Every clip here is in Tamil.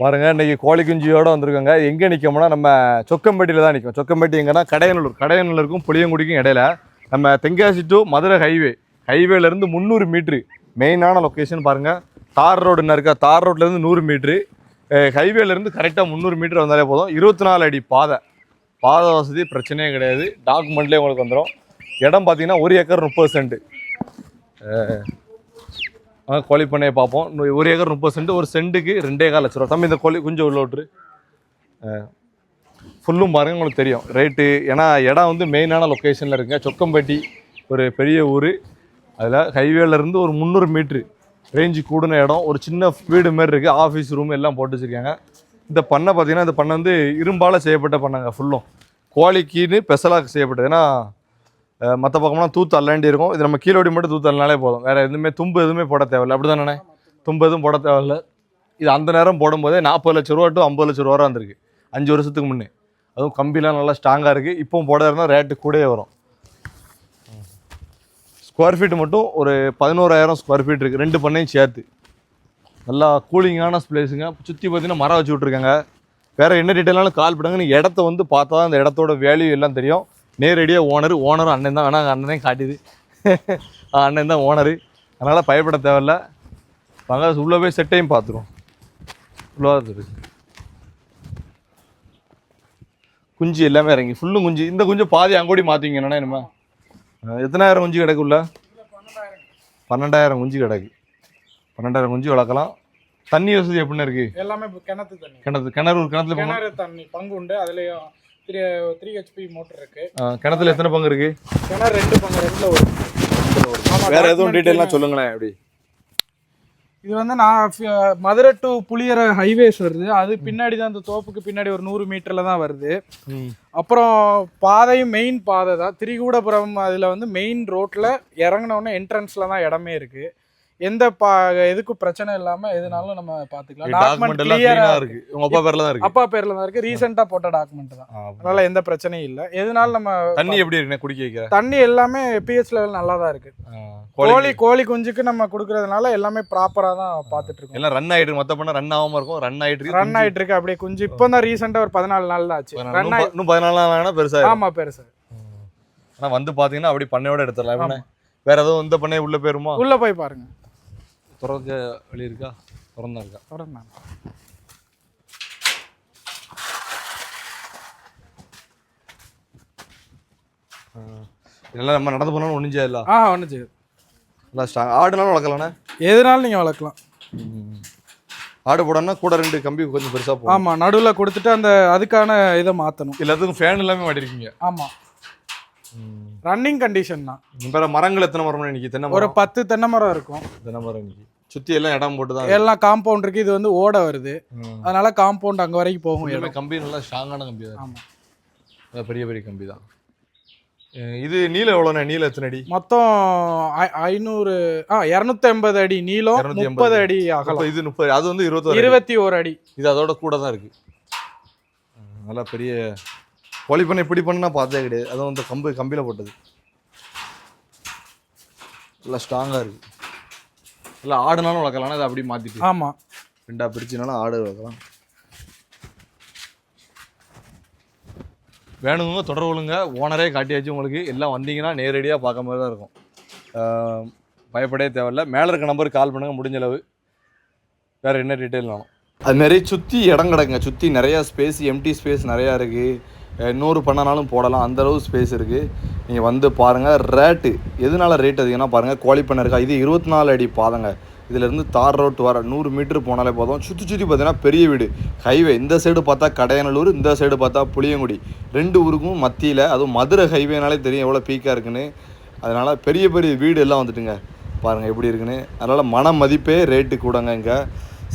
பாருங்க இன்னைக்கு கோழி குஞ்சியோட வந்திருக்காங்க. எங்கே நிற்கோம்னா நம்ம சொக்கம்பட்டியில் தான் நிற்கும். சொக்கம்பட்டி எங்கன்னா கடையநல்லூருக்கும் புளியங்குடிக்கும் இடையில நம்ம தென்காசி டு மதுரை ஹைவேலேருந்து 300 மீட்ரு மெயினான லொக்கேஷன் பாருங்கள். தார் ரோடு என்ன இருக்கா, தார் ரோட்லேருந்து 100 மீட்ரு, ஹைவேலேருந்து கரெக்டாக 300 மீட்டர் வந்தாலே போதும். 24 அடி பாதை வசதி பிரச்சனையே கிடையாது. டாக்குமெண்ட்லேயே உங்களுக்கு வந்துடும். இடம் பார்த்தீங்கன்னா 1 ஏக்கர் 30 சென்ட். கோழி பண்ணையை பார்ப்போம். 1 ஏக்கர் 30 சென்ட், ஒரு சென்ட்டுக்கு 2.25 லட்ச ரூபா. தம்பி இந்த கோழி கொஞ்சம் உள்ள விட்டுரு. ஃபுல்லும் பாருங்கள் உங்களுக்கு தெரியும் ரேட்டு. ஏன்னா இடம் வந்து மெயினான லொக்கேஷனில் இருக்குங்க. சொக்கம்பட்டி ஒரு பெரிய ஊர். அதில் ஹைவேலேருந்து ஒரு 300 மீட்ரு ரேஞ்சு கூடின இடம். ஒரு சின்ன வீடு மாரி இருக்குது. ஆஃபீஸ் ரூம் எல்லாம் போட்டு வச்சுருக்காங்க. இந்த பண்ணை பார்த்தீங்கன்னா இந்த பண்ணை வந்து இரும்பால் செய்யப்பட்ட பண்ணைங்க. ஃபுல்லும் கோழிக்குன்னு ஸ்பெஷலாக செய்யப்பட்டது. ஏன்னா மற்ற பக்கம்லாம் தூத்து அல்லாண்டி இருக்கும். இது நம்ம கீழோடி மட்டும் தூத்து அல்லாலே போதும். வேறு எதுவுமே தும்பு எதுவுமே போட தேவையில்லை. அப்படி தானே? தும்பு எதுவும் போட தேவையில்லை. இது அந்த நேரம் போடும்போதே 40 லட்ச ரூபா டு 50 லட்ச ரூபா வந்திருக்கு 5 வருஷத்துக்கு முன்னே. அதுவும் கம்பிலாம் நல்லா ஸ்ட்ராங்காக இருக்குது. இப்போவும் போட இருந்தால் ரேட்டு கூடயே வரும். ஸ்கொயர் ஃபீட் மட்டும் ஒரு 11,000 ஸ்கொயர் ஃபீட் இருக்குது, 2 பண்ணையும் சேர்த்து. நல்லா கூலிங்கான பிளேஸுங்க. சுற்றி பார்த்தீங்கன்னா மரம் வச்சு விட்ருக்காங்க. வேறு என்ன டீட்டெயிலாலும் கால் பண்ணுங்க. நீங்கள் இடத்த வந்து பார்த்தா தான் அந்த இடத்தோட வேல்யூ எல்லாம் தெரியும். நேரடியாக ஓனரும் அண்ணன் தான். வேணால் அண்ணனே காட்டுது. அண்ணன் தான் ஓனரு. அதனால் பயப்பட தேவையில்ல. வாங்க உள்ளே போய் செட்டையும் பார்த்துருவோம். உள்ளே இருக்கு குஞ்சு எல்லாமே இறங்கி ஃபுல்லும் குஞ்சு. இந்த குஞ்சு பாதி அங்கோடி மாற்றிங்க என்னன்னா என்னமா எத்தனாயிரம் குஞ்சு கிடக்குள்ள? 12,000 குஞ்சு கிடக்கு. 12,000 குஞ்சு வளர்க்கலாம். தண்ணி வசதி எப்படின்னு இருக்கு? எல்லாமே கிணறு தண்ணி பங்கு உண்டு. அதுலயும் 3 HP மோட்டர் இருக்கு. கிணத்துல எத்தனை பங்கு இருக்கு? கிணறு 2 பங்கு, 2ல ஒரு. வேற எதுவும் டீடைல்லாம் சொல்லுங்களேன். எப்படி இது வந்து நான் மதுரை டு புளியரை ஹைவேஸ் வருது. அது பின்னாடி தான், இந்த தோப்புக்கு பின்னாடி ஒரு 100 மீட்டர்ல தான் வருது. அப்புறம் பாதையும் மெயின் பாதை தான். திரிகூடபுரம் அதில் வந்து மெயின் ரோட்ல இறங்கினோடனே என்ட்ரன்ஸ்ல தான் இடமே இருக்கு. எந்த எதுக்கும் பிரச்சனை இல்லாம எதுனாலும் நம்ம பாத்துக்கலாம். டாக்குமெண்ட் கிளியரா இருக்கு. உங்க அப்பா பேர்ல தான் இருக்கு. ரீசெண்டா போட்ட டாக்குமெண்ட் தான். அதனால எந்த பிரச்சனையும் இல்ல. எதுனாலும் நம்ம. தண்ணி எப்படி இருக்கு குடிக்க வைக்கிற? தண்ணி எல்லாமே pH லெவல் நல்லா தான் இருக்கு. கோழி குஞ்சுக்கு நம்ம கொடுக்கறதுனால எல்லாமே ப்ராப்பரா தான் பாத்துட்டு இருக்கோம். எல்லாம் ரன் ஆயிட்டு மொத்த பண்ண ரன் ஆகாம இருக்கும். ரன் ஆயிட்டு இருக்கு அப்படியே குஞ்சு. இப்போ தான் ரீசெண்டா ஒரு 14 நாள் தான் ஆச்சு. இன்னும் 14 நாள் ஆனா பெருசா. ஆமா பெருசா. ஆனா வந்து பாத்தீங்கன்னா அப்படி பண்ணையோட எடுத்துடலாம். வேற எதுவும் இந்த பண்ணை உள்ள போயிருமா? உள்ள போய் பாருங்க. திறக்க வழி இருக்கா? திறந்தா இருக்கா? திறந்தாங்க. இதெல்லாம் நம்ம நடந்து போனாலும் ஒன்றும் செய்யல. ஒன்றும் செய்யுது. நல்லா ஸ்ட்ராங். ஆடுனாலும் வளர்க்கலாண்ணே? எதுனாலும் நீங்கள் வளர்க்கலாம். ஆடு போடணும்னா கூட 2 கம்பி கொஞ்சம் பெருசாக போகும். ஆமாம், நடுவில் கொடுத்துட்டு அந்த அதுக்கான இதை மாற்றணும். எல்லாத்துக்கும் ஃபேன் எல்லாமே மாட்டிருக்கீங்க? ஆமாம், ரன்னிங் கண்டிஷன் தான். இப்போ மரங்கள் எத்தனை மரம் இன்னைக்கு? தென்னை ஒரு 10 தென்னை மரம் இருக்கும். தென்னை மரம் இன்னைக்கு சுற்றி எல்லாம் இடம் போட்டு தான் எல்லாம் காம்பவுண்ட் இருக்கு. இது வந்து ஓட வருது. அதனால காம்பவுண்ட் அங்கே வரைக்கும் போகும். எல்லாமே கம்பி நல்லா ஸ்ட்ராங்கான கம்பி தான். ஆமாம், பெரிய பெரிய கம்பி தான். இது நீளம் எவ்வளோண்ணே? நீளம் எத்தனை அடி? மொத்தம் 250 அடி நீளம், 30 அடி அகலம். இது 30, அது வந்து 21 அடி. இது அதோட கூட தான் இருக்கு. நல்லா பெரிய கோழி பண்ணை இப்படி பண்ணா பார்த்தே கிடையாது. அதுவும் வந்து கம்பியில் போட்டது. நல்லா ஸ்ட்ராங்காக இருக்கு. இல்லை ஆடுனாலும் வளர்க்கலாம். அதை அப்படி மாற்றிட்டு. ஆமாம், 2ஆக பிரிச்சுனாலும் ஆடு வளர்க்கலாம். வேணுங்க தொடர்பு கொள்ளுங்க. ஓனரே காட்டியாச்சு உங்களுக்கு. எல்லாம் வந்தீங்கன்னா நேரடியாக பார்க்க மாதிரி தான் இருக்கும். பயப்படவே தேவையில்லை. மேலே இருக்க நம்பருக்கு கால் பண்ணுங்கள் முடிஞ்ச அளவு. வேறு என்ன டீட்டெயில்னாலும் அதுமாரி சுற்றி இடம் கிடக்குங்க. சுற்றி நிறையா ஸ்பேஸ், எம்டி ஸ்பேஸ் நிறையா இருக்குது. இன்னொரு பண்ணனாலும் போடலாம். அந்தளவு ஸ்பேஸ் இருக்குது. நீங்கள் வந்து பாருங்கள். ரேட்டு எதனால ரேட் அதிகம்னா பாருங்கள், கோழி பண்ணை இருக்கா. இது 24 அடி பாதைங்க. இதிலேருந்து தார் ரோட்டு வர 100 மீட்ரு போனாலே போதும். சுற்றி பார்த்தீங்கன்னா பெரிய வீடு. ஹைவே இந்த சைடு பார்த்தா கடையநல்லூர், இந்த சைடு பார்த்தா புளியங்குடி. 2 ஊருக்கும் மத்தியில். அதுவும் மதுரை ஹைவேனாலே தெரியும் எவ்வளோ பீக்காக இருக்குன்னு. அதனால் பெரிய பெரிய வீடு எல்லாம் வந்துட்டுங்க. பாருங்கள் எப்படி இருக்குன்னு. அதனால் மன மதிப்பே ரேட்டு கூடங்க. இங்கே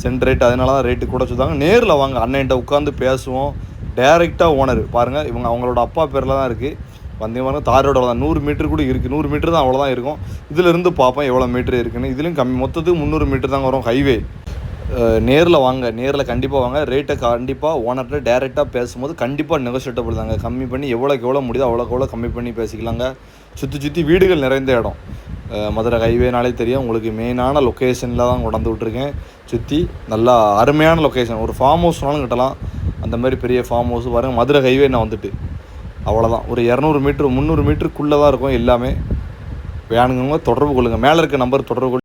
சென்ட் ரேட். அதனால தான் ரேட்டு கூட சொல்லுவாங்க. நேரில் வாங்க, அண்ணன்ட்ட உட்காந்து பேசுவோம். டைரெக்டாக ஓனர் பாருங்கள். இவங்க அவங்களோட அப்பா பேரில் தான் இருக்குது. வந்தீங்க பாருங்கள். தார் ரோட தான் 100 மீட்டர் கூட இருக்குது. 100 மீட்டர் தான் அவ்வளோதான் இருக்கும். இதிலேருந்து பார்ப்போம் எவ்வளோ மீட்ரு இருக்குன்னு. இதுலேயும் கம்மி. மொத்தத்துக்கு 300 மீட்டர் தாங்க வரும் ஹைவே. நேரில் வாங்க, நேரில் கண்டிப்பாக வாங்க. ரேட்டை கண்டிப்பாக ஓனர்கிட்ட டேரெக்டாக பேசும்போது கண்டிப்பாக நெகோஷியேட்டபிள் தாங்க. கம்மி பண்ணி எவ்வளோக்கு எவ்வளோ முடியுதோ அவ்வளோக்கு எவ்வளோ கம்மி பண்ணி பேசிக்கலாங்க. சுற்றி வீடுகள் நிறைந்த இடம். மதுரை ஹைவேனாலே தெரியும் உங்களுக்கு. மெயினான லொக்கேஷனில் தான் கொண்டாந்து விட்ருக்கேன். சுற்றி நல்லா அருமையான லொக்கேஷன். ஒரு ஃபார்ம் ஹவுஸ்னாலும் கட்டலாம். அந்த மாதிரி பெரிய ஃபார்ம் ஹவுஸ் பாருங்கள். மதுரை ஹைவே நான் வந்துட்டு அவ்வளோதான். ஒரு 200 மீட்ரு 300 மீட்டருக்குள்ளே தான் இருக்கும் எல்லாமே. வேணுங்கவங்க தொடர்பு கொள்ளுங்கள். மேலே இருக்க நம்பர் தொடர்பு கொண்டு